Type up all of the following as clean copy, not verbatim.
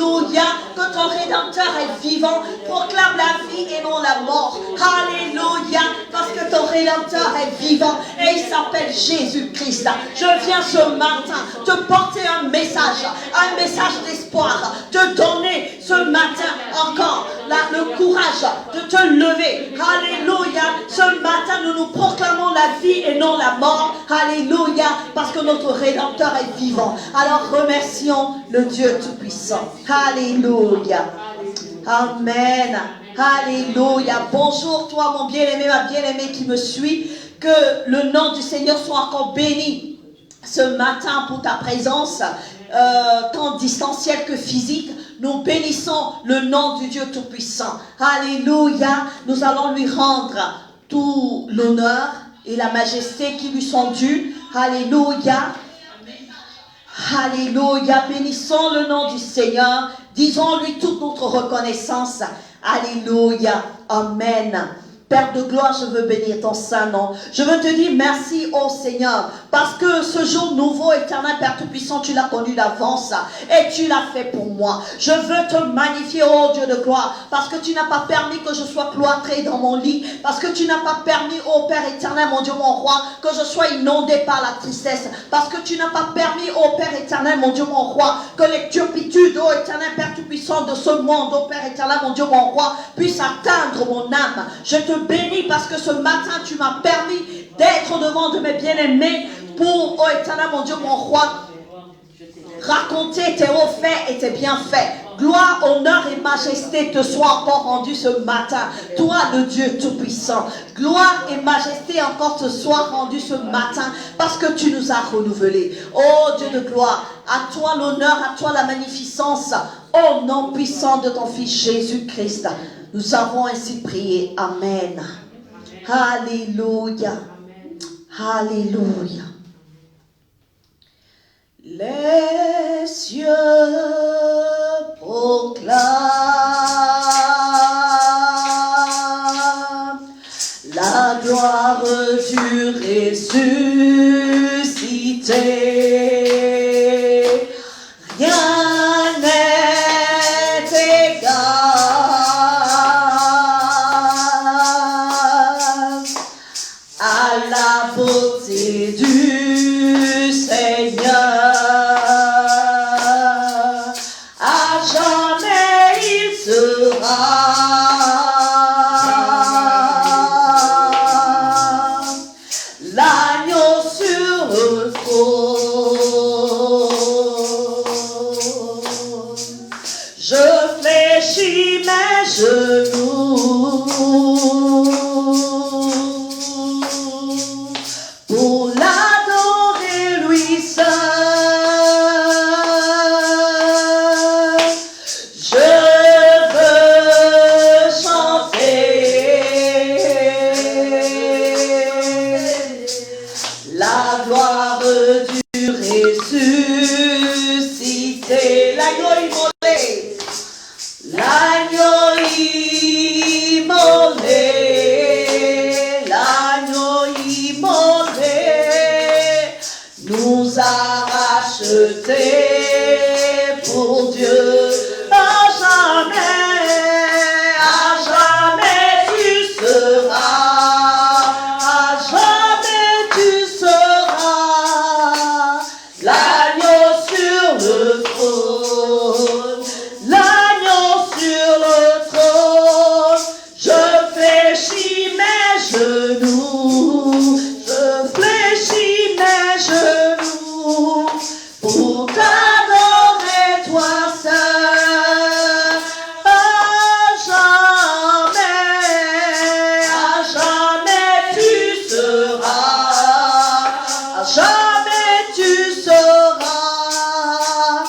Alléluia, que ton Rédempteur est vivant. Proclame la vie et non la mort. Alléluia, parce que ton Rédempteur est vivant et il s'appelle Jésus-Christ. Je viens ce matin te porter un message d'espoir, te donner ce matin encore le courage de te lever. Alléluia, ce matin nous nous proclamons la vie et non la mort. Alléluia, parce que notre Rédempteur est vivant. Alors remercions le Dieu Tout-Puissant. Alléluia. Amen. Alléluia. Bonjour toi mon bien-aimé, ma bien-aimée qui me suit. Que le nom du Seigneur soit encore béni ce matin pour ta présence, tant distancielle que physique. Nous bénissons le nom du Dieu Tout-Puissant. Alléluia. Nous allons lui rendre tout l'honneur et la majesté qui lui sont dus. Alléluia. Alléluia. Bénissons le nom du Seigneur. Disons-lui toute notre reconnaissance. Alléluia. Amen. Père de gloire, je veux bénir ton saint nom. Je veux te dire merci, ô Seigneur, parce que ce jour nouveau, éternel Père Tout-Puissant, tu l'as connu d'avance et tu l'as fait pour moi. Je veux te magnifier, ô Dieu de gloire, parce que tu n'as pas permis que je sois cloîtré dans mon lit, parce que tu n'as pas permis, ô Père éternel, mon Dieu, mon roi, que je sois inondé par la tristesse, parce que tu n'as pas permis, ô Père éternel, mon Dieu, mon roi, que les turpitudes, ô éternel Père Tout-Puissant de ce monde, ô Père éternel, mon Dieu, mon roi, puissent atteindre mon âme. Je te bénis parce que ce matin tu m'as permis d'être devant de mes bien-aimés pour, oh éternel mon Dieu, mon roi, raconter tes hauts faits et tes bienfaits. Gloire, honneur et majesté te soient encore rendus ce matin. Toi, le Dieu Tout-Puissant. Gloire et majesté encore te soient rendus ce matin parce que tu nous as renouvelés. Oh Dieu de gloire, à toi l'honneur, à toi la magnificence. Au nom puissant de ton Fils Jésus-Christ. Nous avons ainsi prié. Amen. Alléluia. Alléluia. Les cieux proclament la gloire du ressuscité. Rien n'est égal à la beauté du Seigneur. À jamais il sera l'agneau sur le trône. Je fléchis mes genoux pour l'adorer lui seul. Je veux chanter la gloire du ressuscité. L'agneau immolé, l'agneau immolé, l'agneau immolé nous a rachetés pour Dieu. À jamais tu seras, à jamais tu seras l'agneau sur le trône, l'agneau sur le trône. Je fléchis mes genoux, je fléchis mes genoux pour t'adorer toi seul. À jamais tu seras, à jamais tu seras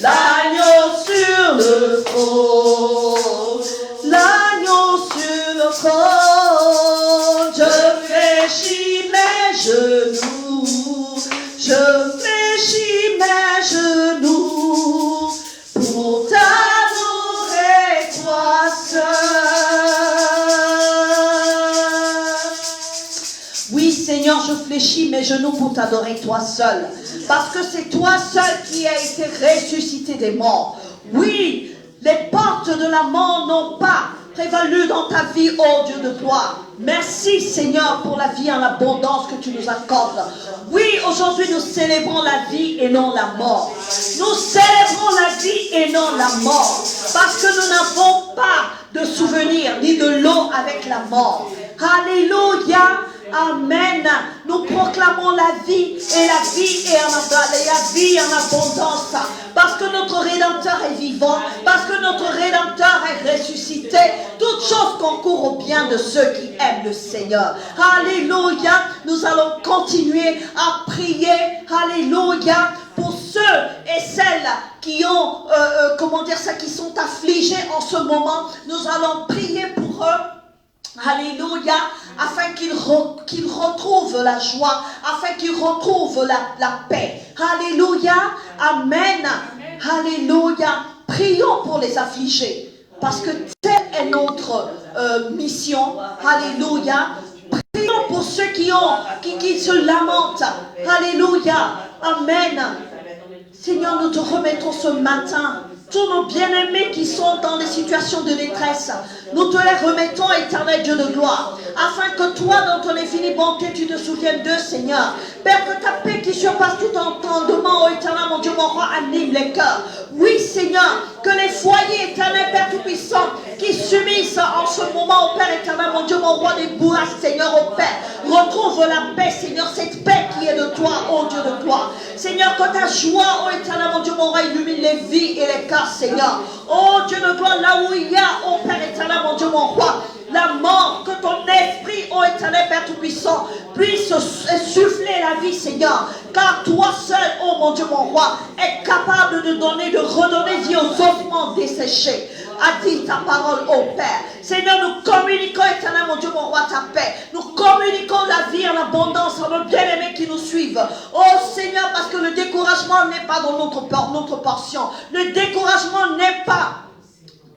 l'agneau sur le trône, l'agneau sur le trône. Je fléchis mes genoux, je fléchis mes genoux pour t'adorer toi seul. Oui Seigneur, je fléchis mes genoux pour t'adorer toi seul, parce que c'est toi seul qui as été ressuscité des morts. Oui, la mort n'ont pas prévalu dans ta vie, oh Dieu de gloire. Merci Seigneur pour la vie en abondance que tu nous accordes. Oui, aujourd'hui nous célébrons la vie et non la mort. Nous célébrons la vie et non la mort. Parce que nous n'avons pas de souvenirs ni de l'eau avec la mort. Alléluia. Amen. Nous proclamons la vie et la vie en abondance. Parce que notre Rédempteur est vivant, parce que notre Rédempteur est ressuscité. Toutes choses concourent au bien de ceux qui aiment le Seigneur. Alléluia. Nous allons continuer à prier. Alléluia. Pour ceux et celles qui ont, qui sont affligés en ce moment, nous allons prier pour eux. Alléluia, afin qu'ils retrouvent la joie, afin qu'ils retrouvent la paix. Alléluia, amen. Alléluia. Prions pour les affligés, parce que telle est notre mission. Alléluia. Prions pour ceux qui se lamentent. Alléluia, amen. Seigneur, nous te remettons ce matin tous nos bien-aimés qui sont dans des situations de détresse. Nous te les remettons, éternel Dieu de gloire, afin que toi, dans ton infinie bonté, tu te souviennes d'eux, Seigneur. Père, que ta paix qui surpasse tout entendement, ô éternel, mon Dieu, mon roi, anime les cœurs. Oui, Seigneur, que les foyers, éternel Père Tout-Puissant, qui subissent en ce moment, ô Père éternel, mon Dieu, mon roi, des bourrasques, Seigneur, ô Père, retrouvent la paix, Seigneur, cette paix qui est de toi, ô Dieu de gloire. Seigneur, que ta joie, ô éternel, mon Dieu, mon roi, illumine les vies et les cœurs, Seigneur. Oh Dieu de gloire, là où il y a, ô Père éternel, mon Dieu, mon roi, la mort, que ton esprit, ô éternel Père Tout-Puissant, puisse souffler la vie, Seigneur. Car toi seul, ô mon Dieu, mon roi, es capable de donner, de redonner vie aux ossements desséchés. A dit ta parole, ô Père. Seigneur, nous communiquons, éternel, mon Dieu, mon roi, ta paix. Nous communiquons la vie en abondance à nos bien-aimés qui nous suivent. Oh Seigneur, parce que le découragement n'est pas dans notre portion. Le découragement n'est pas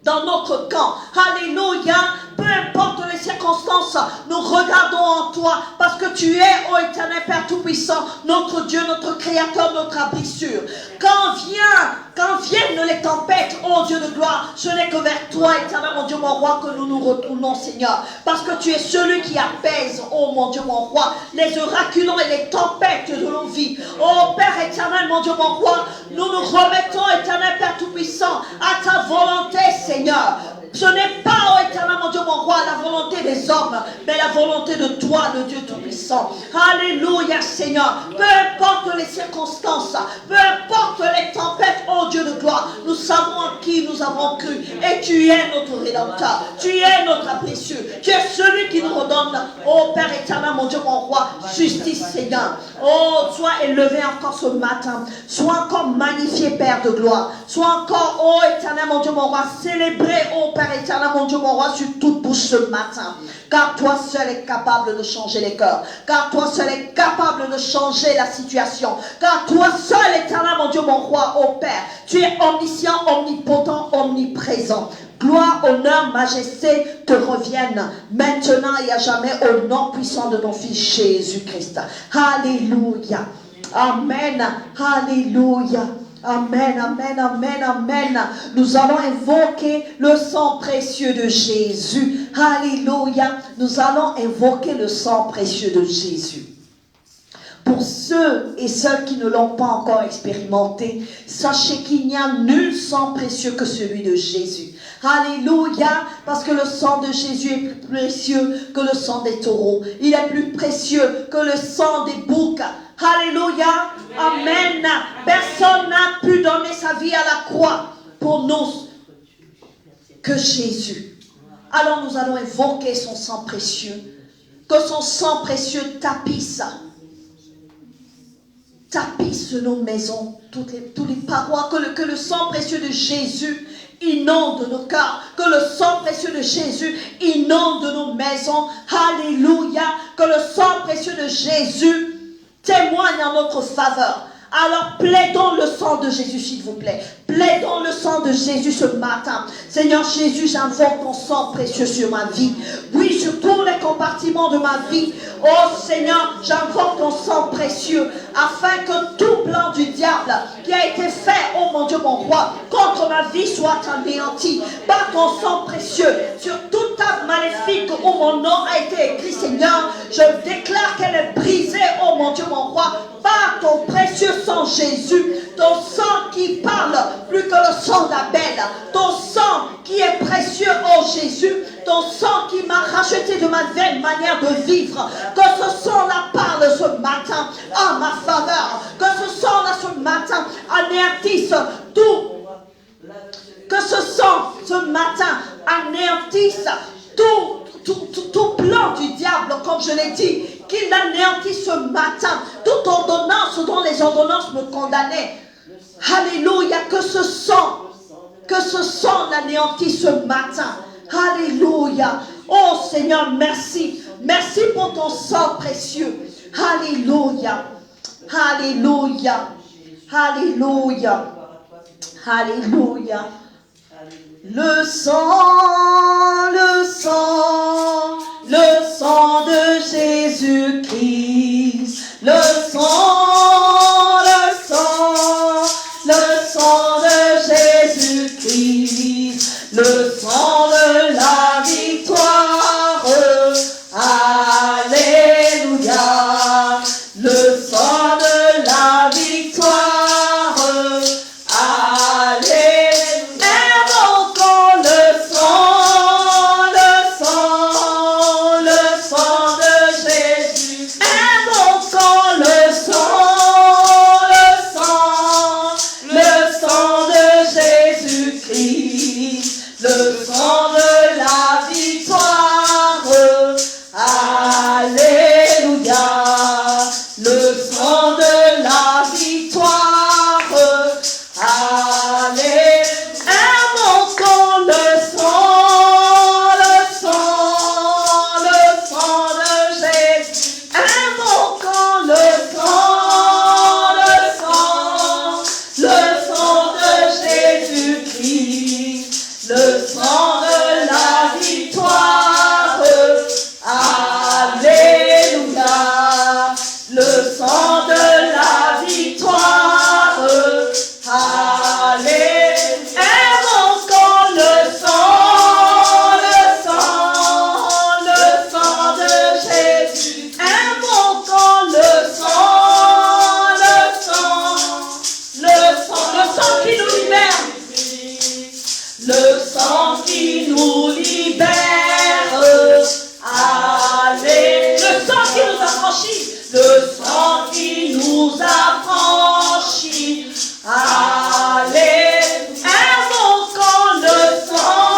dans notre camp. Alléluia. Peu importe les circonstances, nous regardons en toi parce que tu es, ô éternel Père Tout-Puissant, notre Dieu, notre Créateur, notre abri sûr. Quand viennent les tempêtes, ô Dieu de gloire, ce n'est que vers toi, éternel mon Dieu, mon roi, que nous nous retournons, Seigneur. Parce que tu es celui qui apaise, ô mon Dieu, mon roi, les oraculons et les tempêtes de nos vies. Ô Père éternel, mon Dieu, mon roi, nous nous remettons, éternel Père Tout-Puissant, à ta volonté, Seigneur. Ce n'est pas, ô éternel, mon Dieu, mon roi, la volonté des hommes, mais la volonté de toi, le Dieu Tout-Puissant. Alléluia, Seigneur. Peu importe les circonstances, peu importe les tempêtes, ô Dieu de gloire, nous savons en qui nous avons cru. Et tu es notre Rédempteur. Tu es notre précieux. Tu es celui qui nous redonne, ô Père éternel, mon Dieu, mon roi, justice, Seigneur. Oh, sois élevé encore ce matin. Sois encore magnifié, Père de gloire. Sois encore, ô éternel, mon Dieu, mon roi, célébré, ô Père éternel, mon Dieu, mon roi, sur toute bouche ce matin. Car toi seul es capable de changer les cœurs. Car toi seul es capable de changer la situation. Car toi seul, éternel, mon Dieu, mon roi, ô Père, tu es omniscient, omnipotent, omniprésent. Gloire, honneur, majesté te reviennent maintenant et à jamais au nom puissant de ton Fils Jésus-Christ. Alléluia. Amen. Alléluia. Amen, amen, amen, amen. Nous allons invoquer le sang précieux de Jésus. Alléluia. Nous allons invoquer le sang précieux de Jésus. Pour ceux et celles qui ne l'ont pas encore expérimenté, sachez qu'il n'y a nul sang précieux que celui de Jésus. Alléluia, parce que le sang de Jésus est plus précieux que le sang des taureaux. Il est plus précieux que le sang des boucs. Alléluia, amen. Personne n'a pu donner sa vie à la croix pour nous que Jésus. Alors nous allons invoquer son sang précieux. Que son sang précieux tapisse nos maisons, toutes les parois, que le sang précieux de Jésus inonde nos cœurs, que le sang précieux de Jésus inonde nos maisons. Alléluia, que le sang précieux de Jésus témoigne en notre faveur. Alors plaidons le sang de Jésus, s'il vous plaît. Plaidons le sang de Jésus ce matin. Seigneur Jésus, j'invoque ton sang précieux sur ma vie. Oui, sur tous les compartiments de ma vie. Oh Seigneur, j'invoque ton sang précieux afin que tout plan du diable qui a été fait, oh mon Dieu, mon roi, contre ma vie soit anéanti par ton sang précieux. Sur toute table maléfique où mon nom a été écrit, Seigneur, je déclare qu'elle est brisée, oh mon Dieu, mon roi, par ton précieux sang Jésus, ton sang qui parle plus que le sang d'Abel, ton sang qui est précieux, oh Jésus, ton sang qui m'a racheté de ma vieille manière de vivre, que ce sang-là parle ce matin en ma faveur, que ce sang-là ce matin anéantisse tout, que ce sang ce matin anéantisse tout plan du diable, comme je l'ai dit, qu'il anéantisse ce matin toute ordonnance dont les ordonnances me condamnaient. Alléluia, que ce sang l'anéantisse ce matin. Alléluia. Oh Seigneur, merci. Merci pour ton sang précieux. Alléluia. Alléluia. Alléluia. Alléluia. Le sang de Jésus-Christ. Le sang de Jésus-Christ. Le sang de la victoire. Alléluia. Le sang de la victoire. Alléluia. Invoquons le sang de Jésus. Invoquons le sang de Jésus-Christ. Le sang de la victoire. Alléluia. Le sang de la victoire. Alléluia. Invoquons le sang de Jésus. Invoquons le sang de Jésus-Christ. Le sang de la victoire. Alléluia. Le sang de la victoire. Alléluia. Invoquons le sang de Jésus. Invoquons le sang qui nous libère. Le sang qui nous libère. Allez. Le sang qui nous affranchit. Le sang qui nous affranchit. Allez. Invoquons le sang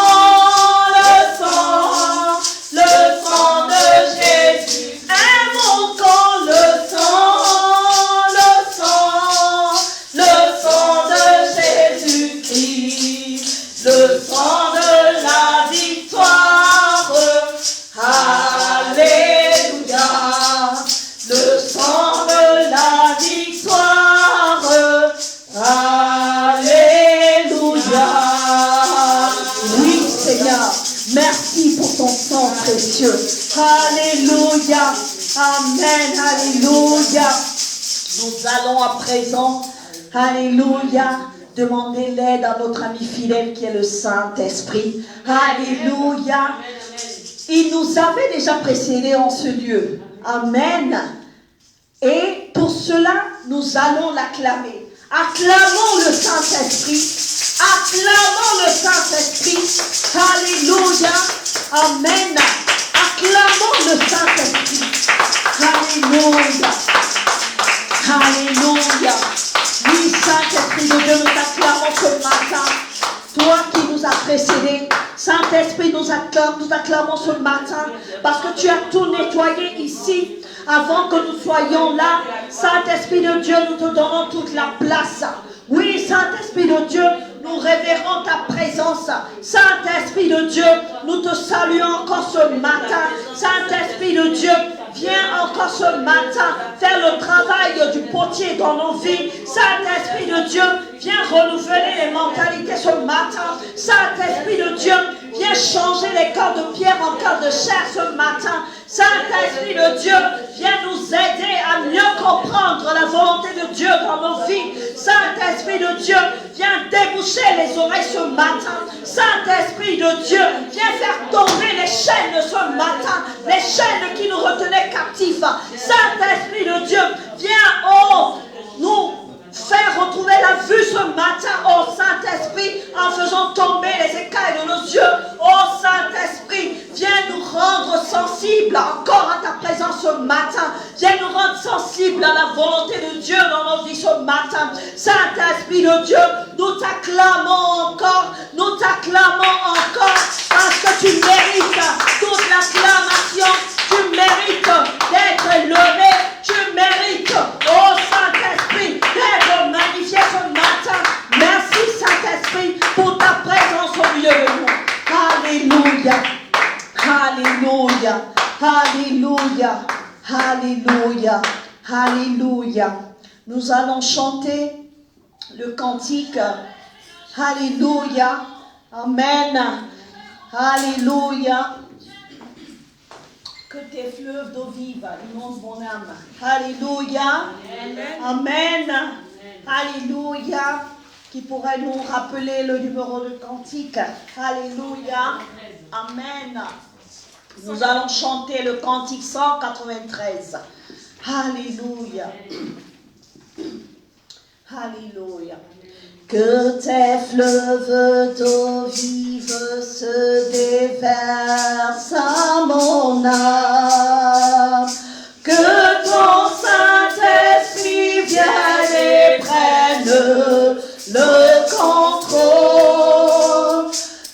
de Jésus. Invoquons le sang de Jésus-Christ. Le sang de la victoire. Alléluia. Le sang de la victoire. Alléluia. Oui, Seigneur, merci pour ton sang précieux. Alléluia. Amen. Alléluia. Nous allons à présent, alléluia, demander l'aide à notre ami fidèle qui est le Saint-Esprit. Alléluia. Il nous avait déjà précédés en ce lieu. Amen. Et pour cela, nous allons l'acclamer. Acclamons le Saint-Esprit. Acclamons le Saint-Esprit. Alléluia. Amen. Acclamons le Saint-Esprit. Alléluia. Alléluia. Oui, Saint-Esprit de Dieu, nous t'acclamons ce matin. Toi qui nous as précédés, Saint-Esprit, nous acclamons ce matin parce que tu as tout nettoyé ici avant que nous soyons là. Saint-Esprit de Dieu, nous te donnons toute la place. Oui, Saint-Esprit de Dieu, nous révérons ta présence. Saint-Esprit de Dieu, nous te saluons encore ce matin. Saint-Esprit de Dieu, viens encore ce matin faire le travail du potier dans nos vies. Saint-Esprit de Dieu, viens renouveler les mentalités ce matin. Saint-Esprit de Dieu, viens changer les corps de pierre en corps de chair ce matin. Saint-Esprit de Dieu, viens nous aider à mieux comprendre la volonté de Dieu dans nos vies. Saint-Esprit de Dieu, viens déboucher les oreilles ce matin. Saint-Esprit de Dieu, viens faire tomber les chaînes ce matin, les chaînes qui nous retenaient captifs. Saint-Esprit de Dieu, viens, nous faire retrouver la vue ce matin, oh Saint-Esprit, en faisant tomber les écailles de nos yeux. Oh Saint-Esprit, viens nous rendre sensibles encore à ta présence ce matin. Viens nous rendre sensibles à la volonté de Dieu dans nos vies ce matin. Saint-Esprit de Dieu, nous t'acclamons encore, parce que tu mérites toute l'acclamation, tu mérites d'être élevé, tu mérites, oh Saint-Esprit, d'être magnifié ce matin. Merci Saint-Esprit pour ta présence au milieu de nous. Alléluia, alléluia, alléluia, alléluia, alléluia. Nous allons chanter le cantique. Alléluia, amen, alléluia. Que tes fleuves d'eau vive inondent mon âme. Alléluia. Amen. Alléluia. Qui pourrait nous rappeler le numéro de cantique. Alléluia. Amen. Nous allons chanter le cantique 193. Alléluia. Alléluia. Que tes fleuves d'eau vive se déversent à mon âme. Que ton Saint-Esprit vienne et prenne le contrôle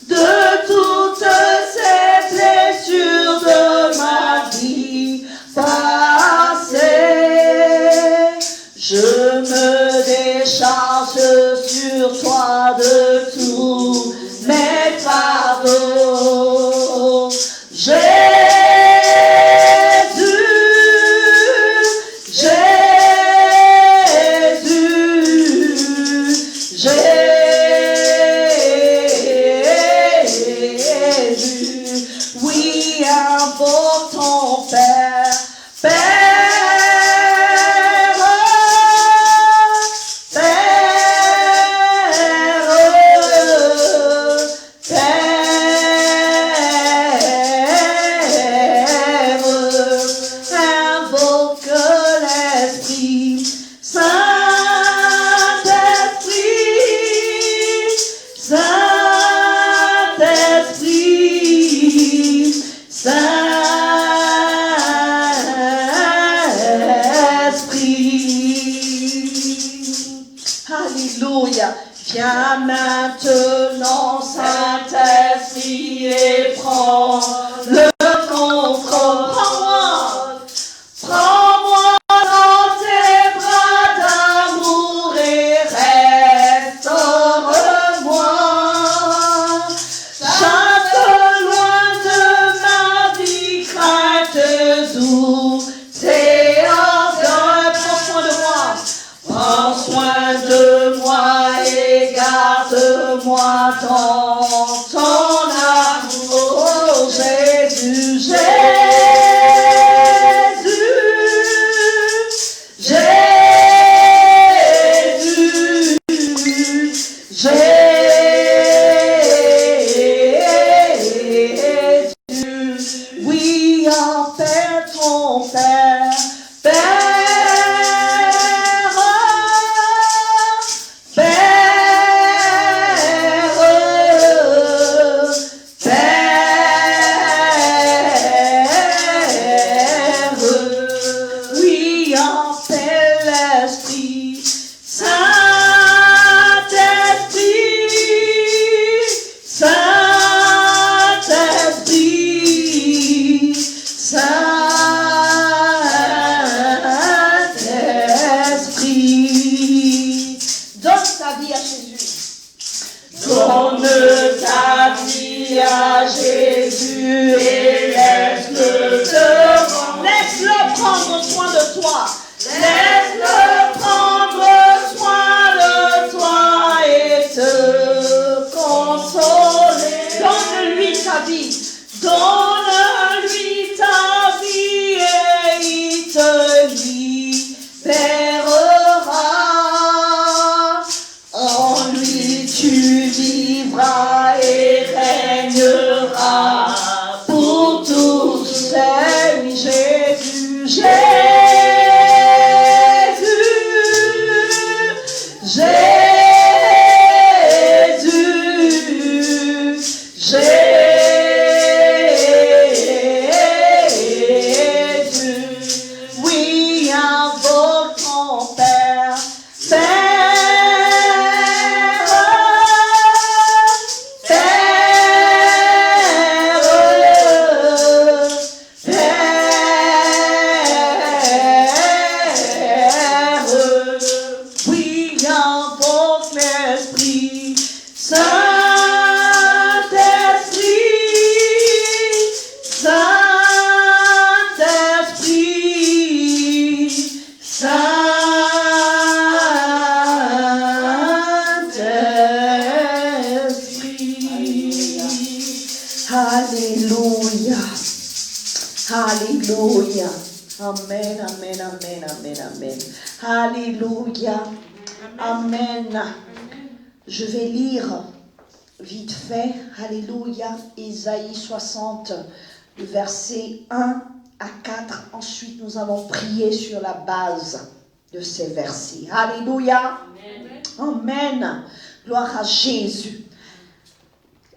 de toutes ces blessures de ma vie passée. Je me décharge sur toi de tous mes fardeaux. Jésus, oui, invoque ton Père, Alléluia. Viens maintenant, Saint-Esprit, et prends le contrôle. Prends-moi dans tes bras d'amour et restaure-moi. Chasse loin de ma vie crainte, doute et orgueil. Prends soin de moi et garde-moi dans ton amour, Jésus, Jésus, Jésus, Jésus. Oui, appelle ton Père, ta vie. Donne-lui ta vie et il te libérera. En lui tu vivras et régneras pour tous. C'est lui Jésus, oui, invoque ton Père, oui, invoque l'Esprit Alléluia. Alléluia. Amen, amen, amen, amen, amen. Alléluia. Amen. Je vais lire vite fait. Alléluia. Isaïe 60, le verset 1 à 4. Ensuite, nous allons prier sur la base de ces versets. Alléluia. Amen. Gloire à Jésus.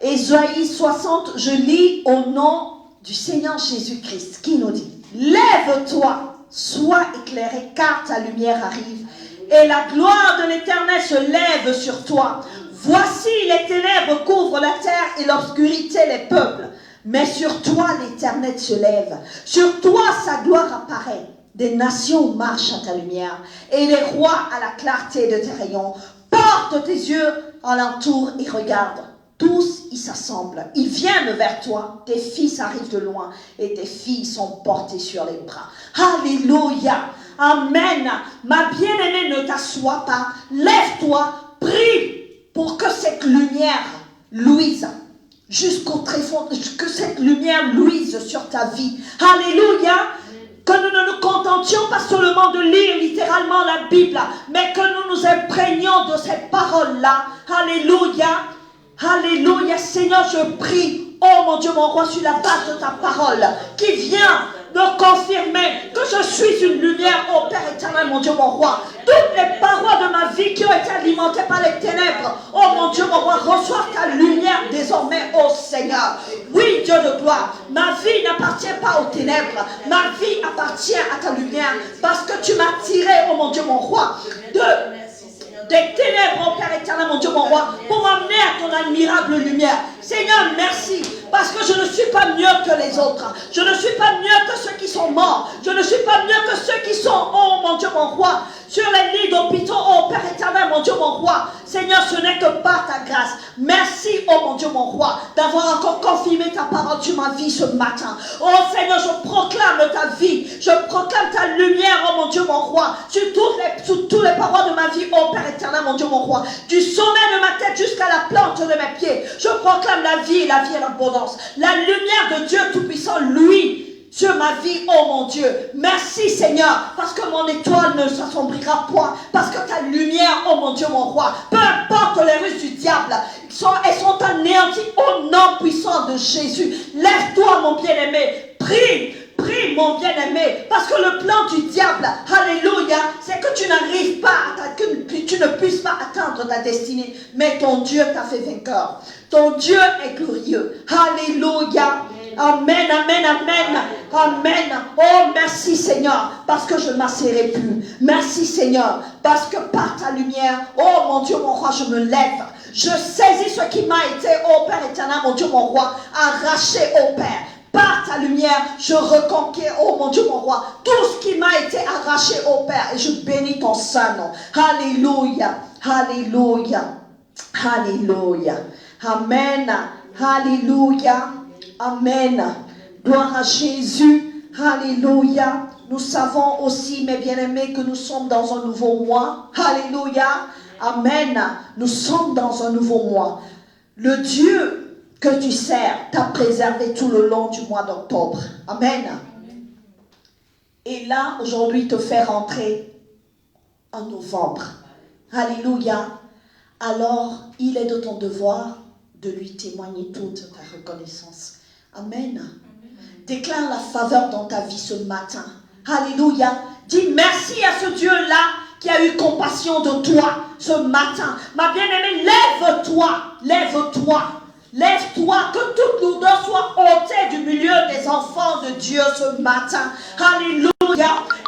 Isaïe 60, je lis au nom du Seigneur Jésus-Christ qui nous dit: lève-toi, sois éclairé, car ta lumière arrive, et la gloire de l'Éternel se lève sur toi. Voici, les ténèbres couvrent la terre et l'obscurité les peuples, mais sur toi l'Éternel se lève. Sur toi sa gloire apparaît. Des nations marchent à ta lumière, et les rois à la clarté de tes rayons. Porte tes yeux alentour et regarde. Tous y s'assemblent, ils viennent vers toi, tes fils arrivent de loin et tes filles sont portées sur les bras. Alléluia, amen. Ma bien-aimée, ne t'assois pas, lève-toi, prie pour que cette lumière luise jusqu'au tréfonds, que cette lumière luise sur ta vie. Alléluia. Que nous ne nous contentions pas seulement de lire littéralement la Bible, mais que nous nous imprégnions de ces paroles-là. Alléluia. Alléluia, Seigneur, je prie, oh mon Dieu, mon roi, sur la base de ta parole, qui vient me confirmer que je suis une lumière, oh Père éternel, mon Dieu, mon roi. Toutes les paroles de ma vie qui ont été alimentées par les ténèbres, oh mon Dieu, mon roi, reçois ta lumière désormais, oh Seigneur. Oui, Dieu de gloire, ma vie n'appartient pas aux ténèbres, ma vie appartient à ta lumière, parce que tu m'as tiré, oh mon Dieu, mon roi, des ténèbres, oh Père éternel, mon Dieu, mon roi, pour m'amener à ton admirable lumière. Seigneur, merci, parce que je ne suis pas mieux que les autres. Je ne suis pas mieux que ceux qui sont morts. Je ne suis pas mieux que ceux qui sont, oh mon Dieu, mon roi, sur les lits d'hôpitaux, oh Père éternel, mon Dieu, mon roi. Seigneur, ce n'est que par ta grâce. Merci, oh mon Dieu, mon roi, d'avoir encore confirmé ta parole sur ma vie ce matin. Oh Seigneur, je proclame ta vie. Je proclame ta lumière, oh mon Dieu, mon roi, sur toutes les paroles de ma vie, oh Père éternel, mon Dieu, mon roi. Du sommet de ma tête jusqu'à la plante de mes pieds. Je proclame la vie et l'abondance. La lumière de Dieu Tout-Puissant, lui, sur ma vie, oh mon Dieu. Merci Seigneur, parce que mon étoile ne s'assombrira point, parce que ta lumière, oh mon Dieu, mon roi, peu importe les ruses du diable, elles sont anéanties au nom puissant de Jésus. Lève-toi, mon bien-aimé, prie. Prie, mon bien-aimé, parce que le plan du diable, alléluia, c'est que tu n'arrives pas, que tu ne puisses pas atteindre ta destinée, mais ton Dieu t'a fait vainqueur. Ton Dieu est glorieux. Alléluia. Amen, amen, amen, amen. Oh, merci Seigneur, parce que je ne m'asserai plus. Merci Seigneur, parce que par ta lumière, oh mon Dieu, mon roi, je me lève. Je saisis ce qui m'a été, oh Père éternel, mon Dieu, mon roi, arraché, oh Père. Par ta lumière, je reconquiers, oh mon Dieu, mon roi, tout ce qui m'a été arraché, oh Père, et je bénis ton saint nom. Alléluia, alléluia, alléluia. Amen, alléluia, amen. Gloire à Jésus, alléluia. Nous savons aussi, mes bien-aimés, que nous sommes dans un nouveau mois. Alléluia, amen. Nous sommes dans un nouveau mois. Le Dieu que tu sers t'a préservé tout le long du mois d'octobre. Amen. Et là, aujourd'hui, te fait rentrer en novembre. Alléluia. Alors, il est de ton devoir de lui témoigner toute ta reconnaissance. Amen. Déclare la faveur dans ta vie ce matin. Alléluia. Dis merci à ce Dieu-là qui a eu compassion de toi ce matin. Ma bien-aimée, lève-toi, lève-toi. Lève-toi, que toute lourdeur soit ôtée du milieu des enfants de Dieu ce matin. Alléluia.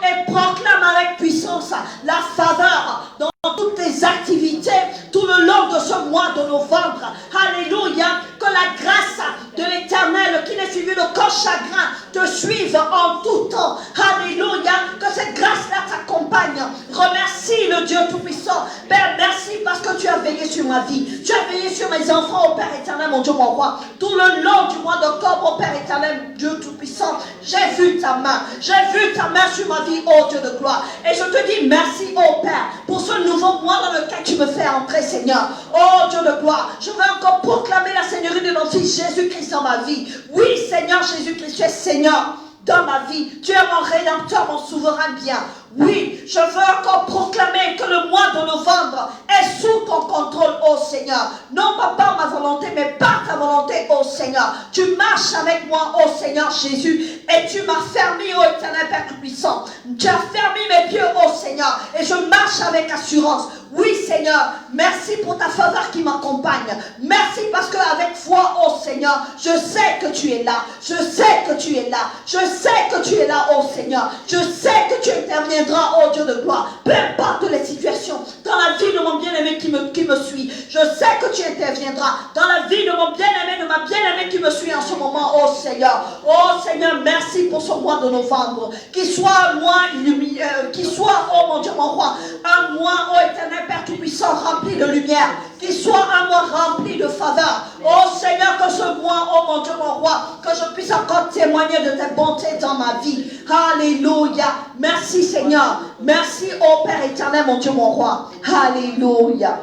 Et proclame avec puissance la faveur dans toutes tes activités tout le long de ce mois de novembre. Alléluia. Que la grâce de l'Éternel qui n'est suivie d'aucun chagrin te suive en tout temps. Alléluia. Que cette grâce-là t'accompagne. Remercie le Dieu Tout-Puissant. Père, merci parce que tu as veillé sur ma vie. Tu as veillé sur mes enfants, ô Père éternel, mon Dieu, mon roi. Tout le long du mois d'octobre, ô Père éternel, Dieu Tout-Puissant, j'ai vu ta main. J'ai vu ta main sur ma vie, ô Dieu de gloire. Et je te dis merci, ô Père, pour ce nouveau mois dans lequel tu me fais entrer, Seigneur. Ô Dieu de gloire, je veux encore proclamer la Seigneurie de notre Fils Jésus-Christ dans ma vie. Oui, Seigneur Jésus-Christ, tu es Seigneur dans ma vie. Tu es mon Rédempteur, mon souverain bien. Oui, je veux encore proclamer que le mois de novembre est sous ton contrôle, ô Seigneur. Non pas par ma volonté, mais par ta volonté, ô Seigneur. Tu marches avec moi, ô Seigneur Jésus, et tu m'as fermé, ô éternel Père Tout-Puissant. Tu as fermé mes pieds, ô Seigneur, et je marche avec assurance. Oui, Seigneur, merci pour ta faveur qui m'accompagne. Merci parce qu'avec foi, ô Seigneur, je sais que tu es là. Je sais que tu es là. Je sais que tu es là, ô Seigneur. Je sais que tu interviendras, ô Dieu de gloire. Peu importe les situations, dans la vie de mon bien-aimé qui me suit, je sais que tu interviendras. Dans la vie de mon bien-aimé, de ma bien-aimée qui me suit en ce moment, ô Seigneur. Ô Seigneur, merci pour ce mois de novembre. Qu'il soit un mois lumineux, qu'il soit, ô mon Dieu, mon roi, un mois, ô éternel Père Tout-Puissant, rempli de lumière, qu'il soit un mois rempli de faveur. Oh Seigneur, que ce mois, oh mon Dieu, mon roi, que je puisse encore témoigner de tes bontés dans ma vie. Alléluia. Merci Seigneur. Merci, oh Père éternel, mon Dieu, mon roi. Alléluia.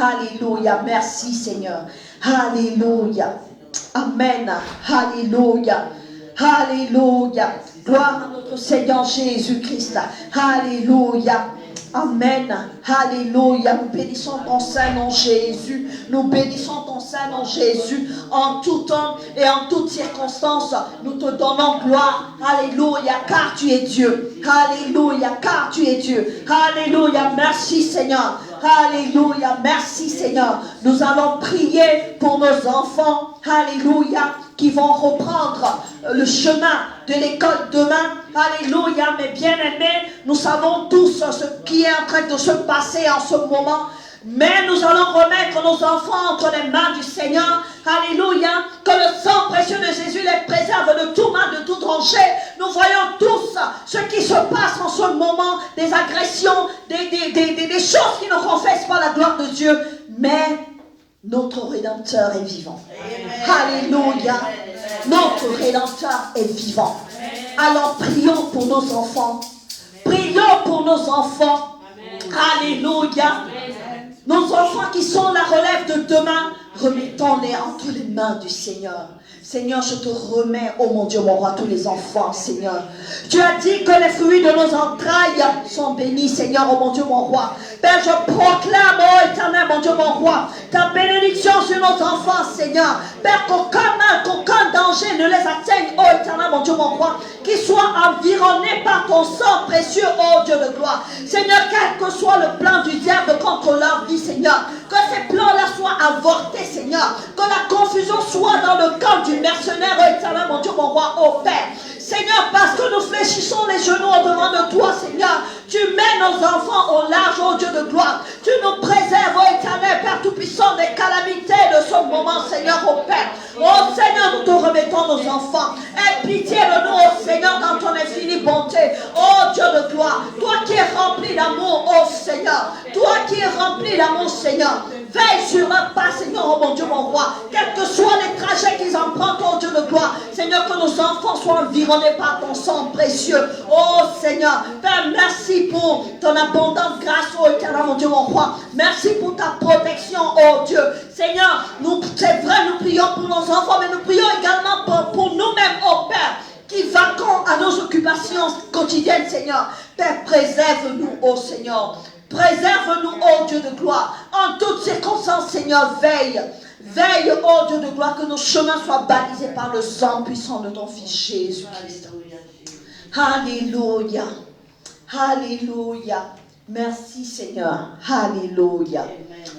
Alléluia. Merci Seigneur. Alléluia. Amen. Alléluia. Alléluia. Gloire à notre Seigneur Jésus-Christ. Alléluia. Amen. Alléluia. Nous bénissons ton Saint-Nom Jésus. Nous bénissons ton Saint-Nom Jésus. En tout temps et en toutes circonstances, nous te donnons gloire. Alléluia. Car tu es Dieu. Alléluia. Car tu es Dieu. Alléluia. Merci Seigneur. Alléluia. Merci Seigneur. Nous allons prier pour nos enfants. Alléluia. Qui vont reprendre le chemin de l'école demain. Alléluia, mes bien-aimés, nous savons tous ce qui est en train de se passer en ce moment. Mais nous allons remettre nos enfants entre les mains du Seigneur. Alléluia. Que le sang précieux de Jésus les préserve de tout mal, de tout danger. Nous voyons tous ce qui se passe en ce moment. Des agressions, des choses qui ne confessent pas la gloire de Dieu. Mais notre Rédempteur est vivant. Alléluia. Notre Rédempteur est vivant. Alors prions pour nos enfants. Prions pour nos enfants. Alléluia. Nos enfants qui sont la relève de demain, remettons-les entre les mains du Seigneur. Seigneur, je te remets, oh mon Dieu, mon roi, tous les enfants, Seigneur. Tu as dit que les fruits de nos entrailles sont bénis, Seigneur, oh mon Dieu, mon roi. Père, je proclame, oh éternel, mon Dieu, mon roi, ta bénédiction sur nos enfants, Seigneur. Père, qu'aucun mal, qu'aucun danger ne les atteigne, oh éternel, mon Dieu, mon roi. Qu'ils soient environnés par ton sang précieux, oh Dieu de gloire. Seigneur, quel que soit le plan du diable contre leur vie, Seigneur, que ces plans-là soient avortés, Seigneur. Que la confusion soit dans le camp du mercenaire, oh éternel, mon Dieu, mon roi, oh Père. Seigneur, parce que nous fléchissons les genoux au-devant de toi, Seigneur, tu mets nos enfants au large, oh Dieu de gloire. Tu nous préserves, oh éternel, Père Tout-Puissant, des calamités de ce moment, Seigneur, oh Père. Oh Seigneur, nous te remettons nos enfants. Aie pitié de nous, oh Seigneur, dans ton infinie bonté. Oh Dieu de gloire, toi qui es rempli d'amour, oh Seigneur. Toi qui es rempli d'amour, Seigneur. Veille sur un pas, Seigneur, oh mon Dieu, mon roi. Quels que soient les trajets qui tes empreintes, oh Dieu de gloire. Seigneur, que nos enfants soient environnés par ton sang précieux. Oh Seigneur, Père, merci pour ton abondante grâce, oh éternel, mon Dieu, mon roi. Merci pour ta protection, oh Dieu. Seigneur, c'est vrai, nous prions pour nos enfants, mais nous prions également pour nous-mêmes, oh Père, qui vaquons à nos occupations quotidiennes, Seigneur. Père, préserve-nous, oh Seigneur. Préserve-nous, oh Dieu de gloire. En toutes circonstances, Seigneur, veille. Veille, oh Dieu de gloire, que nos chemins soient balisés par le sang puissant de ton Fils Jésus-Christ. Alléluia. Alléluia. Merci, Seigneur. Alléluia.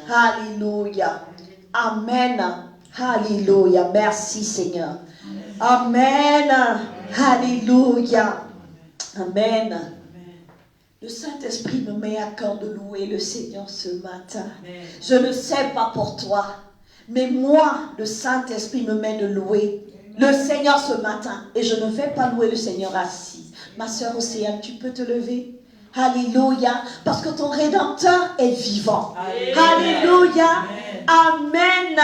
Alléluia. Amen. Alléluia. Merci, Seigneur. Amen. Alléluia. Amen. Le Saint-Esprit me met à cœur de louer le Seigneur ce matin. Je ne sais pas pour toi, mais moi, le Saint-Esprit me met de louer le Seigneur ce matin. Et je ne vais pas louer le Seigneur assis. Ma sœur Océane, tu peux te lever? Alléluia. Parce que ton Rédempteur est vivant. Alléluia. Amen.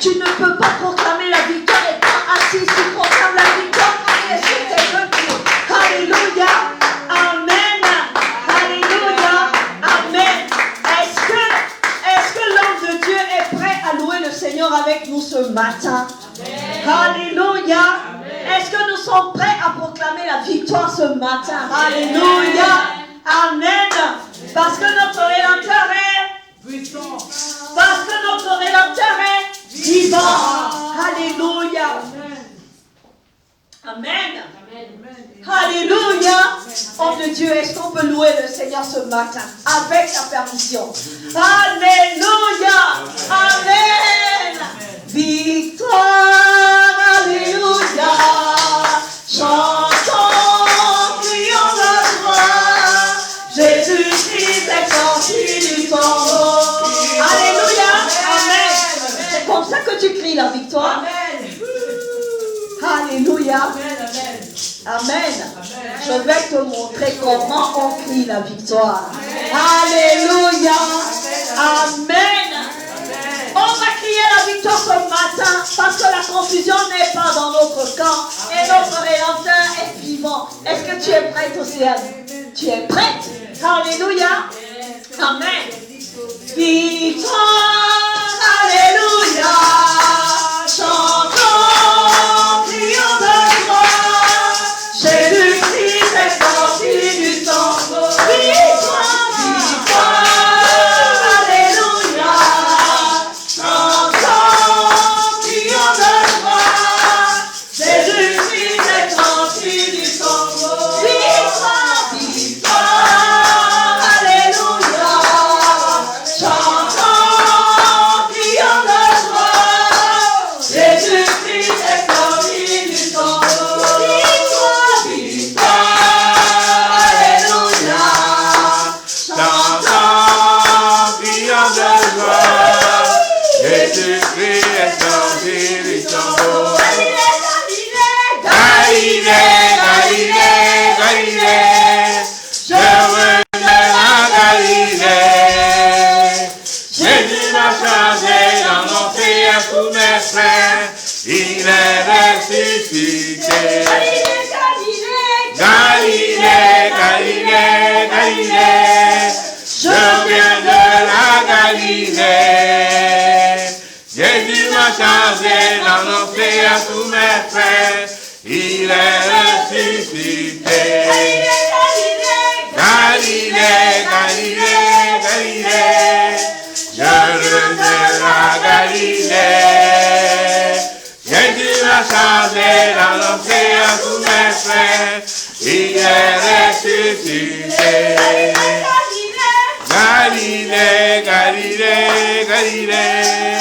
Tu ne peux pas proclamer la victoire étant assis. Tu proclames la victoire quand tu es sur tes genoux. Alléluia. Amen. Alléluia. Amen. Est-ce que l'homme de Dieu est prêt à louer le Seigneur avec nous ce matin? Alléluia. Est-ce que nous sommes prêts à proclamer la victoire ce matin? Alléluia. Amen. Parce que notre Rédempteur est puissant. Parce que notre Rédempteur est vivant. Alléluia. Amen. Alléluia. Homme de Dieu, est-ce qu'on peut louer le Seigneur ce matin avec ta permission? Alléluia. Amen. Victoire. Alléluia. Chantons, crions de joie. Jésus-Christ est sorti du tombeau. Alléluia. Amen. C'est comme ça que tu cries la victoire. Alléluia. Amen. Je vais te montrer comment on crie la victoire. Alléluia. Amen. On va crier la victoire ce matin parce que la confusion n'est pas dans notre camp et notre Rédempteur est vivant. Est-ce que tu es prête, Océane? Tu es prête? Alléluia. Amen. Victoire. Alléluia. Chantons, crions de joie. Jésus-Christ est sorti du tombeau. Victoire, victoire. Alléluia. Chantons, crions de joie. Jésus-Christ est sorti du tombeau. Victoire, victoire. Alléluia. Chantons, crions de joie. Jésus-Christ est sorti du tombeau. Victoire, victoire. Alléluia. Chantons, crions de joie. Jésus-Christ est sorti du tombeau. Galilée, Galilée, Galilée, je reviens à Galilée. Jésus m'a chargé d'annoncer à tous mes frères, il est ressuscité. Galilée, Galilée, Galilée, je viens de la Galilée. Jésus m'a chargé d'annoncer à tous mes frères, il est ressuscité. Galilée, Galilée, Galilée, je reviens de la Galilée. Jésus m'a chargé d'annoncer à tous mes frères, il est ressuscité. Galilée, Galilée, Galilée,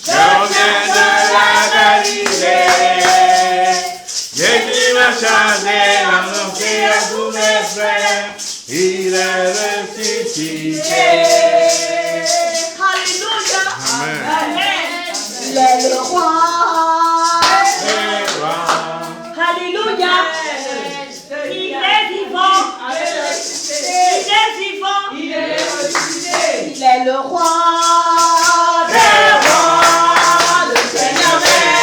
je reviens de la Galilée. Jésus m'a chargé d'annoncer à tous mes frères, il est ressuscité. Alléluia. Amen. Il est le roi. Le roi. Alléluia. Il est vivant. Il est vivant. Il est ressuscité. Il est le roi. Le roi. Le Seigneur est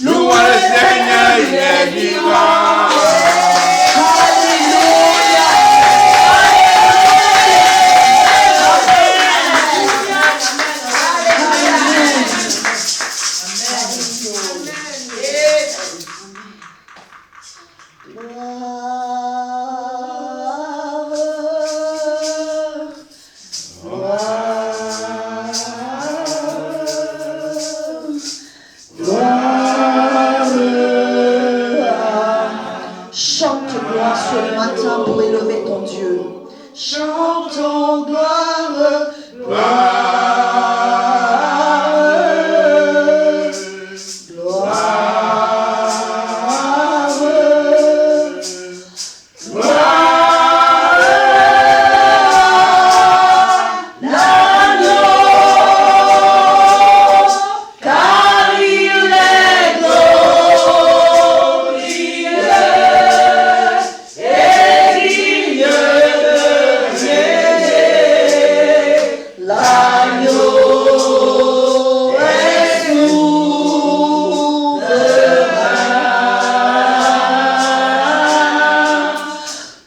Louons le Seigneur, il est vivant. Chante gloire ce matin pour élever ton Dieu. Chantons gloire, gloire, gloire, l'agneau, car il est glorieux. L'agneau est souverain.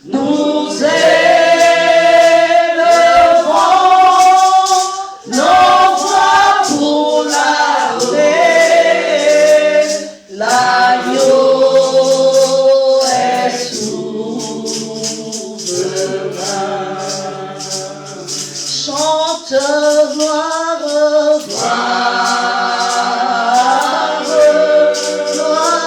Nous élevons nos voix pour l'adorer. L'agneau est souverain. Chante gloire, gloire, gloire,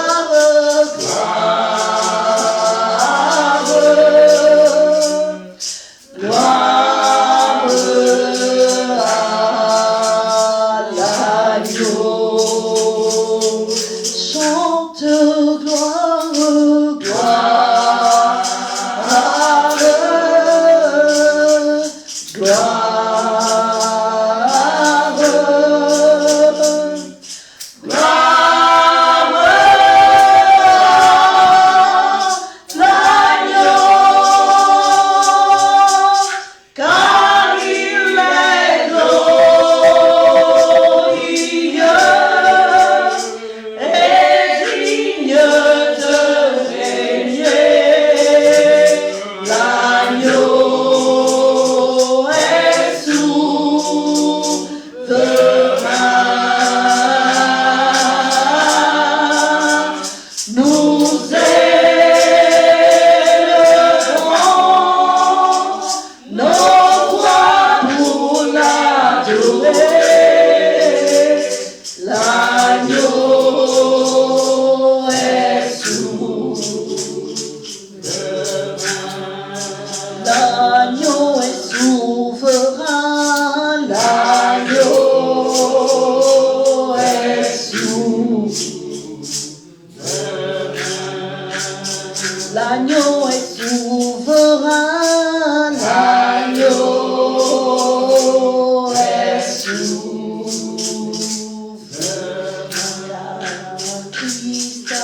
gloire, gloire à l'agneau. Chante gloire, gloire, gloire. L'agneau est souverain, l'agneau est souverain. L'agneau est souverain, l'agneau est souverain. Christ a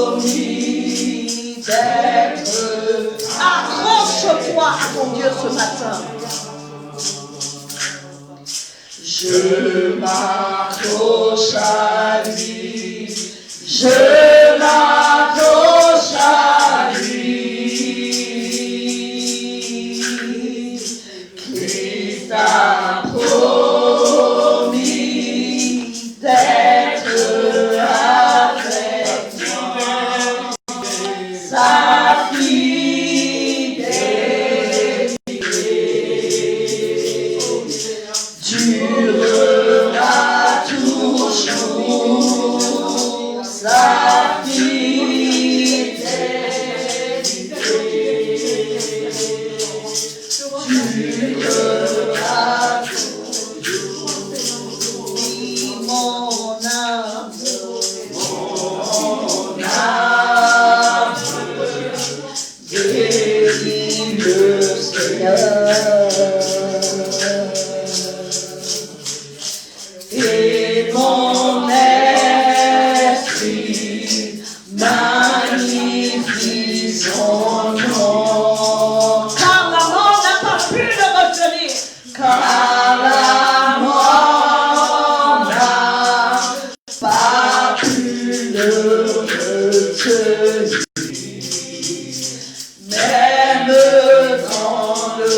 promis d'être. Accroche-toi à ton Dieu ce matin. Je m'accroche à lui. Je m'accroche à lui. Christ a promis d'être avec moi. Sa fidélité durera toujours. Sa pas plus ne retenir. Même dans le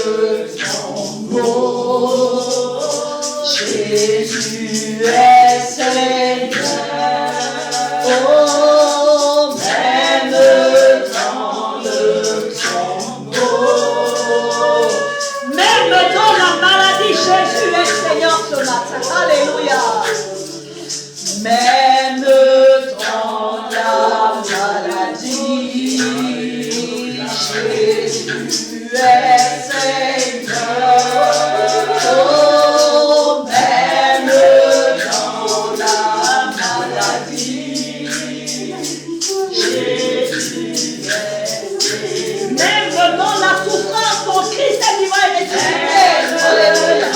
tombeau, Jésus est Seigneur. Oh, même dans le tombeau, même dans la maladie, Jésus est Seigneur ce matin. Alléluia. Même dans la maladie, Jésus est Seigneur. Oh, même dans la maladie, Jésus est Seigneur. Même dans la souffrance, ton Christ est vivant et ressuscité. Alléluia.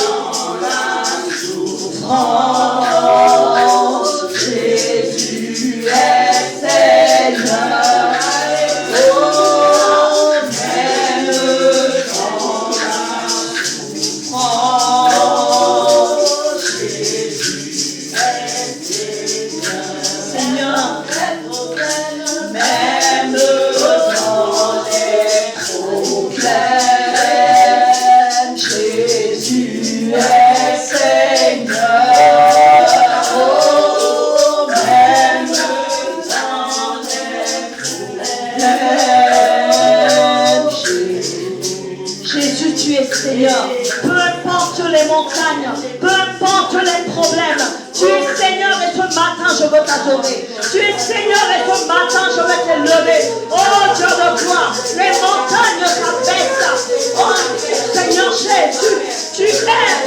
Souffrance, Jésus est Seigneur. Oh, même dans la souffrance, Jésus est Seigneur. Même dans les problèmes, Jésus est Seigneur. Oh, même dans les problèmes, Jésus, tu es Seigneur. Peu importe les montagnes, peu importe les problèmes, tu es Seigneur et ce matin je veux t'adorer. Tu es Seigneur et ce matin je vais t'élever. Oh Dieu de gloire, les montagnes s'abaissent. Oh Seigneur Jésus, tu es,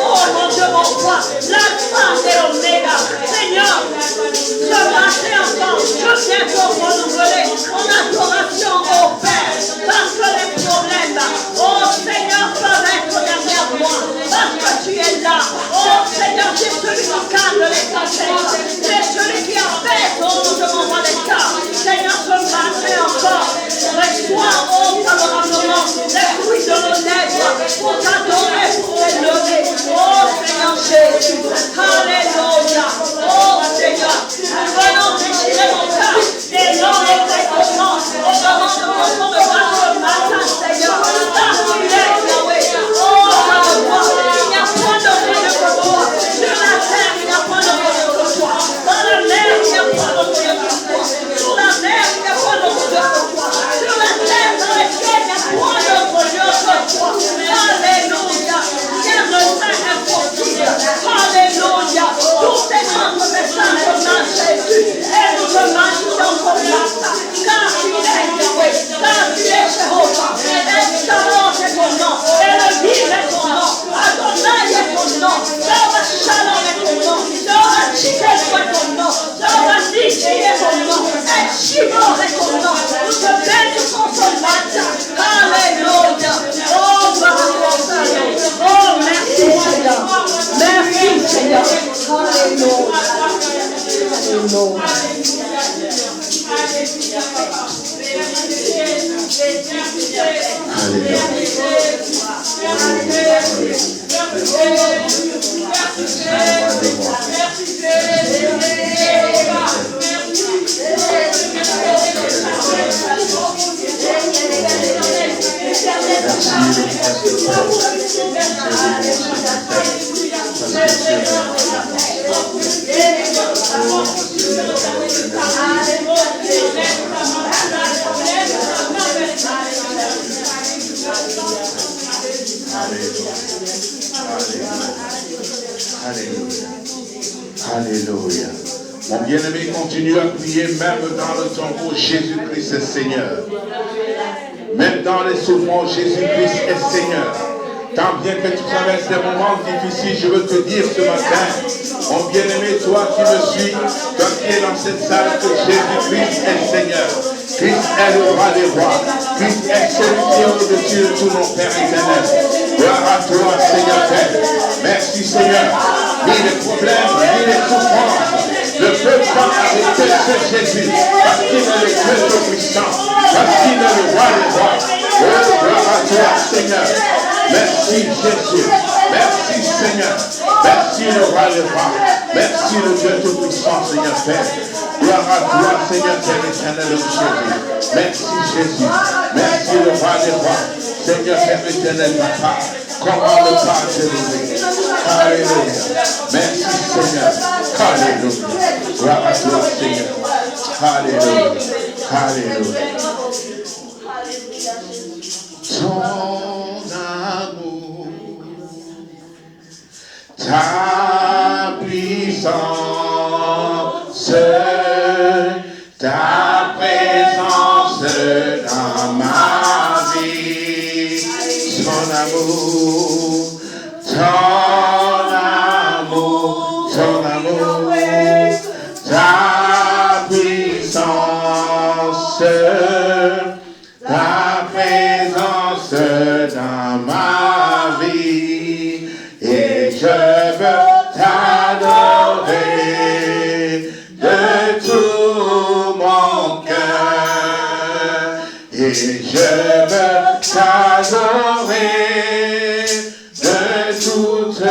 oh mon Dieu, mon roi, l'alpha et l'oméga. Seigneur, ce matin encore, je viens te renouveler mon adoration au Père. Parce que les problèmes, oh Seigneur, peuvent être derrière moi. Parce que tu es là. Oh Seigneur, tu es celui qui calme les tempêtes. Tu es celui qui apaise, oh mon Dieu, mon roi des cas. Seigneur, ce matin encore, reçois, oh favorablement, les fruits de nos lèvres pour t'adorer, pour t'élever. Oh Seigneur Jésus, alléluia. Oh Seigneur, nous venons déchirer mon cœur et non les récompenses au moment de mon temps de grâce ce matin, Seigneur. Parce que tu es Yahweh. Oh, Dieu de gloire, il n'y a point de Dieu que toi. Sur la terre, il n'y a point de Dieu que toi. Dans la mer, il n'y a point de Dieu que toi. Sur la mer, il n'y a point de Dieu que toi. Sur la terre, dans les cieux, il n'y a point de Dieu que toi. Alléluia. Rien ne t'est impossible. Alléluia. Tous tes grands messages de Jésus. Et nous te magnifions comme ça. Car tu es Yahweh. Car tu es Jéhovah. Excellent est ton nom. Elohim est ton nom. Adonai est ton nom. Jéhovah Shalom est ton nom. Jéhovah Tsidkenu est ton nom. Jéhovah Nissi est ton nom. El Shibor est ton nom. Nous te bénissons ce matin. Alléluia. Oh, Seigneur. Oh, merci Seigneur. Merci Seigneur. Alléluia. Alléluia. Mon bien-aimé, continue à prier même dans le tombeau. Jésus-Christ est Seigneur. Même dans les souffrances, Jésus-Christ est Seigneur. Tant bien que tu traverses des moments difficiles, je veux te dire ce matin, mon bien-aimé, toi qui me suis, toi qui es dans cette salle, que Jésus-Christ est Seigneur. Christ est le roi des rois. Christ est celui qui est au-dessus de tous nos pères éternels. Gloire à toi, Seigneur Père. Merci, Seigneur. Ni les problèmes, ni les souffrances ne peuvent pas arrêter ce Jésus. Parce qu'il est le Dieu tout-puissant. Parce qu'il est le roi des rois. Oh, gloire à toi, Seigneur. Merci, Jésus. Merci, Seigneur. Merci, le roi des rois. Merci le Dieu Tout-Puissant, Seigneur Père. Gloire à toi, Seigneur Père éternel, Jésus. Merci Jésus. Merci le roi des rois. Seigneur Père éternel, Papa. Comment ne pas te louer? Alléluia. Merci Seigneur. Alléluia. Gloire à toi, Seigneur. Alléluia. Alléluia. Ton amour, ta puissance, ta présence dans ma vie, ton amour, ta puissance, ta présence dans ma vie, et je veux t'adorer de tout mon cœur, et je veux t'adorer de toute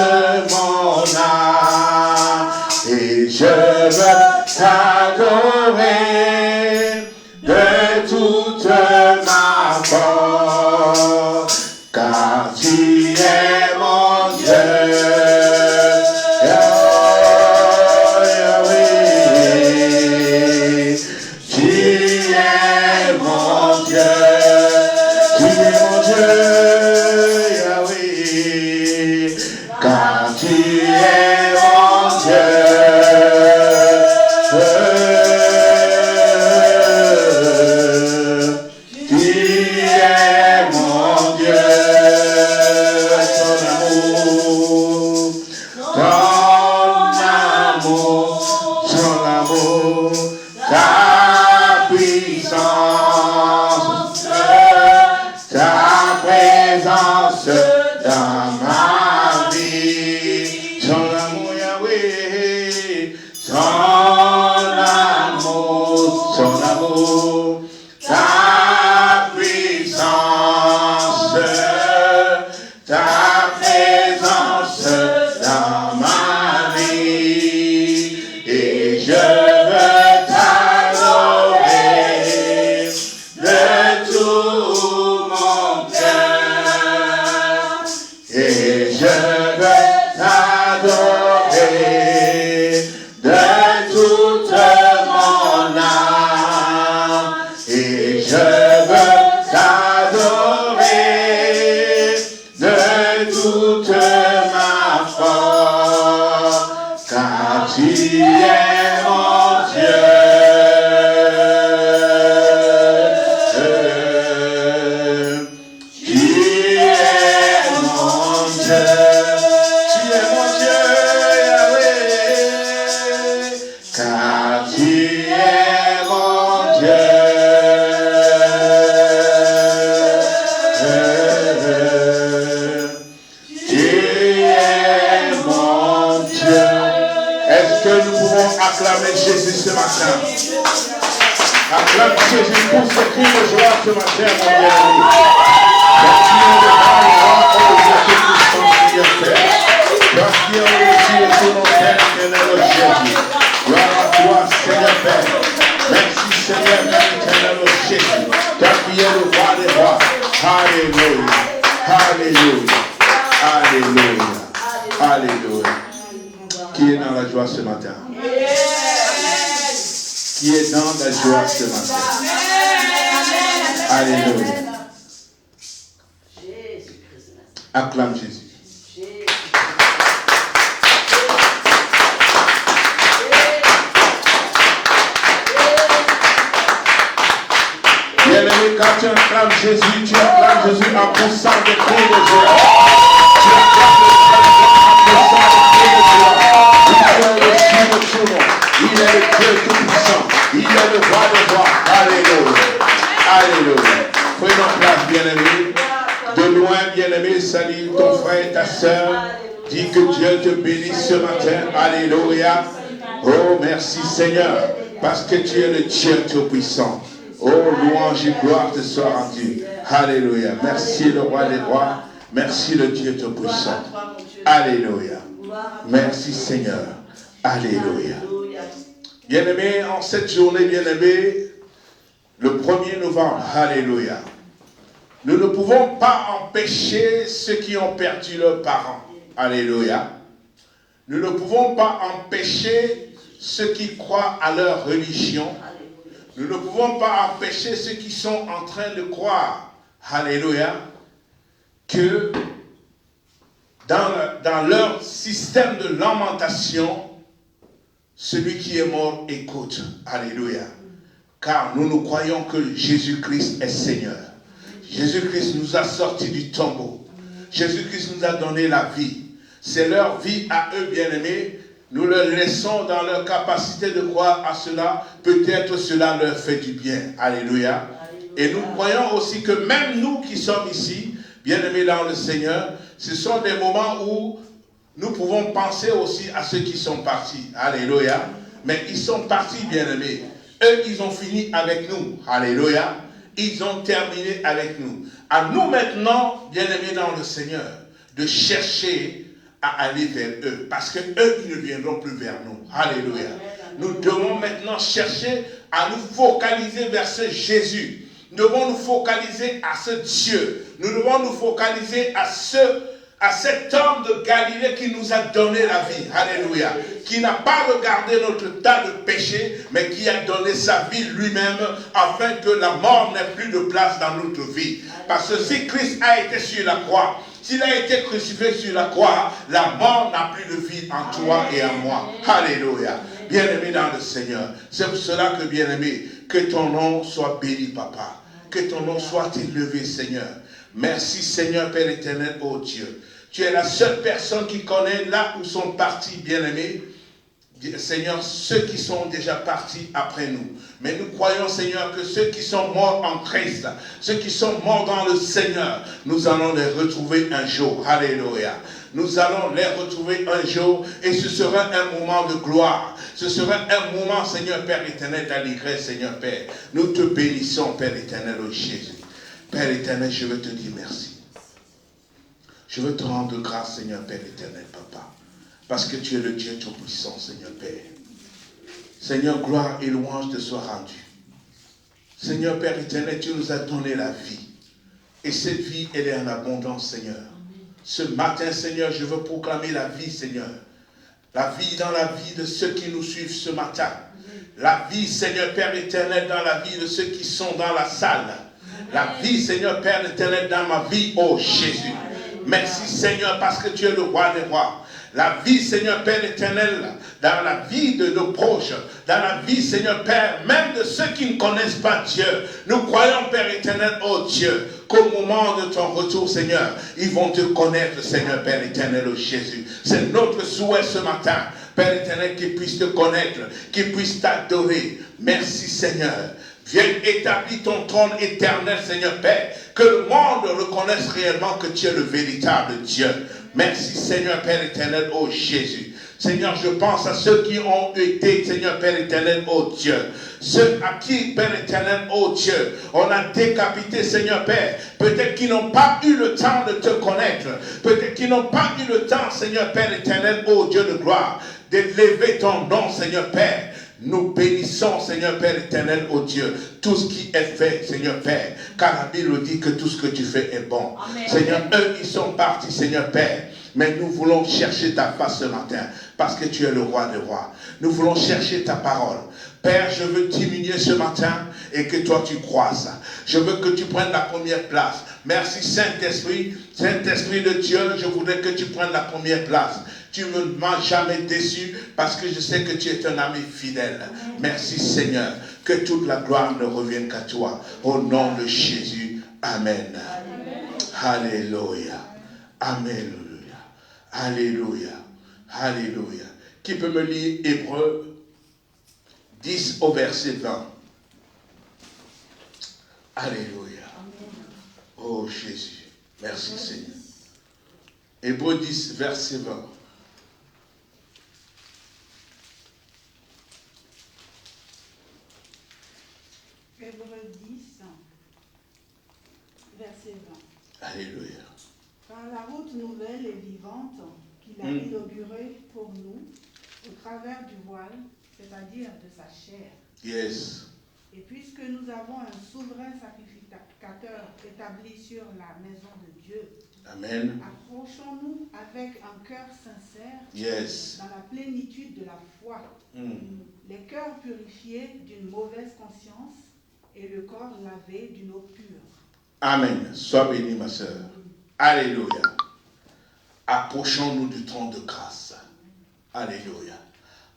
mon âme, et je veux t'adorer de toute ma force, car tu es mon Dieu. Yahweh, tu es mon Dieu. Tu es mon Dieu, Yahweh, car tu es mon Dieu. Dans ma vie, ton amour, Yahweh, ton amour, ta puissance, ta présence dans ma vie, et je veux t'adorer de tout mon cœur. Et je veux t'adorer de toute mon âme. Et je veux t'adorer de toute ma force, car tu es mon Dieu. Acclamez Jésus ce matin. Acclame Jésus pour ce cri de joie ce matin, mon bien-aimé. Parce qu'il est au-dessus de tout mon Père, éternel Jésus. Gloire à toi, Seigneur Père. Merci, Seigneur, éternel Jésus. Car tu es le roi des rois. Alléluia. Alléluia. Alléluia. Alléluia. Qui est dans la joie ce matin? Qui est dans la joie ce matin? Alléluia. Acclame Jésus. Bien-aimé, quand tu acclames Jésus, tu acclames Jésus en poussant des cris de joie. Tu acclames le Seigneur en poussant des cris de joie. Il est au-dessus de tout le monde. Il est le Dieu Tout-Puissant. Il est le roi des rois. Alléluia. Alléluia. Prenons place, bien-aimé. De loin, bien-aimé, salue ton frère et ta soeur. Dis que Dieu te bénisse ce matin. Alléluia. Oh, merci Seigneur. Parce que tu es le Dieu Tout-Puissant. Oh, louange et gloire te soit rendue. Alléluia. Merci le roi des rois. Merci le Dieu Tout-Puissant. Alléluia. Merci Seigneur. Alléluia. Bien-aimés, en cette journée, bien-aimés, le 1er novembre, alléluia, nous ne pouvons pas empêcher ceux qui ont perdu leurs parents. Alléluia. Nous ne pouvons pas empêcher ceux qui croient à leur religion. Nous ne pouvons pas empêcher ceux qui sont en train de croire, alléluia, que dans leur système de lamentation, celui qui est mort écoute. Alléluia. Car nous croyons que Jésus-Christ est Seigneur. Jésus-Christ nous a sortis du tombeau. Jésus-Christ nous a donné la vie. C'est leur vie à eux, bien-aimés. Nous leur laissons dans leur capacité de croire à cela. Peut-être cela leur fait du bien. Alléluia. Et nous croyons aussi que même nous qui sommes ici, bien-aimés dans le Seigneur, ce sont des moments où nous pouvons penser aussi à ceux qui sont partis. Alléluia. Mais ils sont partis, bien-aimés. Eux, ils ont fini avec nous. Alléluia. Ils ont terminé avec nous. À nous maintenant, bien-aimés dans le Seigneur, de chercher à aller vers eux. Parce que eux, ils ne viendront plus vers nous. Alléluia. Nous devons maintenant chercher à nous focaliser vers ce Jésus. Nous devons nous focaliser à ce Dieu. Nous devons nous focaliser à cet homme de Galilée qui nous a donné la vie. Alléluia. Qui n'a pas regardé notre tas de péchés, mais qui a donné sa vie lui-même afin que la mort n'ait plus de place dans notre vie. Parce que si Christ a été sur la croix, s'il a été crucifié sur la croix, la mort n'a plus de vie en toi et en moi. Alléluia. Bien-aimé dans le Seigneur. C'est pour cela que, bien-aimé, que ton nom soit béni, Papa. Que ton nom soit élevé, Seigneur. Merci, Seigneur, Père éternel, ô Dieu. Tu es la seule personne qui connaît là où sont partis, bien-aimés. Seigneur, ceux qui sont déjà partis après nous. Mais nous croyons, Seigneur, que ceux qui sont morts en Christ, ceux qui sont morts dans le Seigneur, nous allons les retrouver un jour. Alléluia. Nous allons les retrouver un jour et ce sera un moment de gloire. Ce sera un moment, Seigneur Père éternel, d'allégresse, Seigneur Père. Nous te bénissons, Père éternel, ô Jésus. Père éternel, je veux te dire merci. Je veux te rendre grâce, Seigneur Père éternel, Papa. Parce que tu es le Dieu Tout-Puissant, Seigneur Père. Seigneur, gloire et louange te soient rendues. Seigneur Père éternel, tu nous as donné la vie. Et cette vie, elle est en abondance, Seigneur. Ce matin, Seigneur, je veux proclamer la vie, Seigneur. La vie dans la vie de ceux qui nous suivent ce matin. La vie, Seigneur Père éternel, dans la vie de ceux qui sont dans la salle. La vie, Seigneur Père éternel, dans ma vie, oh Jésus. Merci, Seigneur, parce que tu es le roi des rois. La vie, Seigneur Père éternel, dans la vie de nos proches, dans la vie, Seigneur Père, même de ceux qui ne connaissent pas Dieu. Nous croyons, Père éternel, oh Dieu, qu'au moment de ton retour, Seigneur, ils vont te connaître, Seigneur Père éternel, oh Jésus. C'est notre souhait ce matin, Père éternel, qu'ils puissent te connaître, qu'ils puissent t'adorer. Merci, Seigneur. Viens établir ton trône éternel, Seigneur Père, que le monde reconnaisse réellement que tu es le véritable Dieu. Merci, Seigneur Père éternel, ô Jésus. Seigneur, je pense à ceux qui ont été, Seigneur Père éternel, ô Dieu. Ceux à qui, Père éternel, ô Dieu, on a décapité, Seigneur Père. Peut-être qu'ils n'ont pas eu le temps de te connaître. Peut-être qu'ils n'ont pas eu le temps, Seigneur Père éternel, ô Dieu de gloire, d'élever ton nom, Seigneur Père. Nous bénissons, Seigneur Père éternel, ô Dieu, tout ce qui est fait, Seigneur Père, car la Bible dit que tout ce que tu fais est bon. Amen. Seigneur, eux, ils sont partis, Seigneur Père, mais nous voulons chercher ta face ce matin, parce que tu es le roi des rois. Nous voulons chercher ta parole. Père, je veux diminuer ce matin et que toi tu croisses. Je veux que tu prennes la première place. Merci Saint-Esprit, Saint-Esprit de Dieu, je voudrais que tu prennes la première place. Tu ne m'as jamais déçu parce que je sais que tu es un ami fidèle. Merci Seigneur, que toute la gloire ne revienne qu'à toi. Au nom de Jésus, Amen. Alléluia. Alléluia. Alléluia. Alléluia. Qui peut me lire Hébreux 10 au verset 20? Alléluia. Oh Jésus. Merci Seigneur. Hébreux 10, verset 20. Hébreux 10, verset 20. Alléluia. Par la route nouvelle et vivante qu'il a inauguré pour nous au travers du voile, c'est-à-dire de sa chair. Yes. Et puisque nous avons un souverain sacrificateur établi sur la maison de Dieu, Amen. approchons-nous avec un cœur sincère Yes. dans la plénitude de la foi, les cœurs purifiés d'une mauvaise conscience et le corps lavé d'une eau pure. Amen. Sois bénie, ma sœur. Alléluia. Approchons-nous du trône de grâce. Alléluia.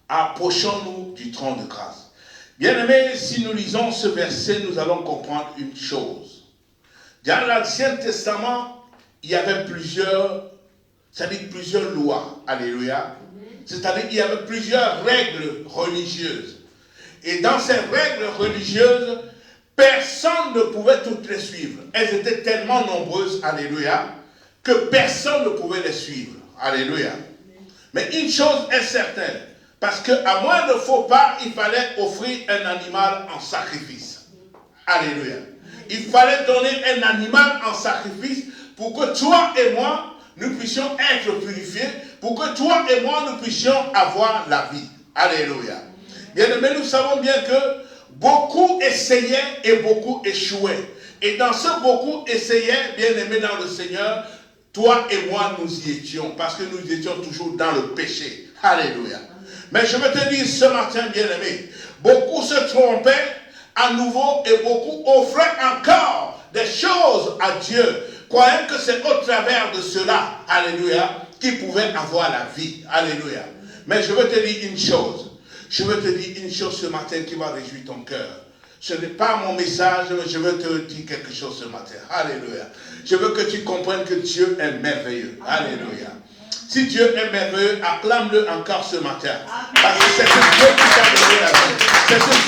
Approchons-nous du trône de grâce. Bien-aimés, si nous lisons ce verset, nous allons comprendre une chose. Dans l'Ancien Testament, il y avait plusieurs lois. Alléluia. C'est-à-dire qu'il y avait plusieurs règles religieuses. Et dans ces règles religieuses, personne ne pouvait toutes les suivre. Elles étaient tellement nombreuses, alléluia, que personne ne pouvait les suivre. Alléluia. Mais une chose est certaine, parce qu'à moins de faux pas, il fallait offrir un animal en sacrifice. Alléluia. Il fallait donner un animal en sacrifice pour que toi et moi, nous puissions être purifiés, pour que toi et moi, nous puissions avoir la vie. Alléluia. Bien-aimés, nous savons bien que beaucoup essayaient et beaucoup échouaient. Et dans ce beaucoup essayaient, bien-aimés dans le Seigneur, toi et moi, nous y étions, parce que nous étions toujours dans le péché. Alléluia. Mais je veux te dire ce matin, bien-aimé, beaucoup se trompaient à nouveau et beaucoup offraient encore des choses à Dieu, croyant que c'est au travers de cela, alléluia, qu'ils pouvaient avoir la vie. Alléluia. Mais je veux te dire une chose. Je veux te dire une chose ce matin qui va réjouir ton cœur. Ce n'est pas mon message, mais je veux te dire quelque chose ce matin. Alléluia. Je veux que tu comprennes que Dieu est merveilleux. Alléluia. Si Dieu est merveilleux, acclame-le encore ce matin. Parce que c'est ce Dieu qui t'a donné la vie. C'est ce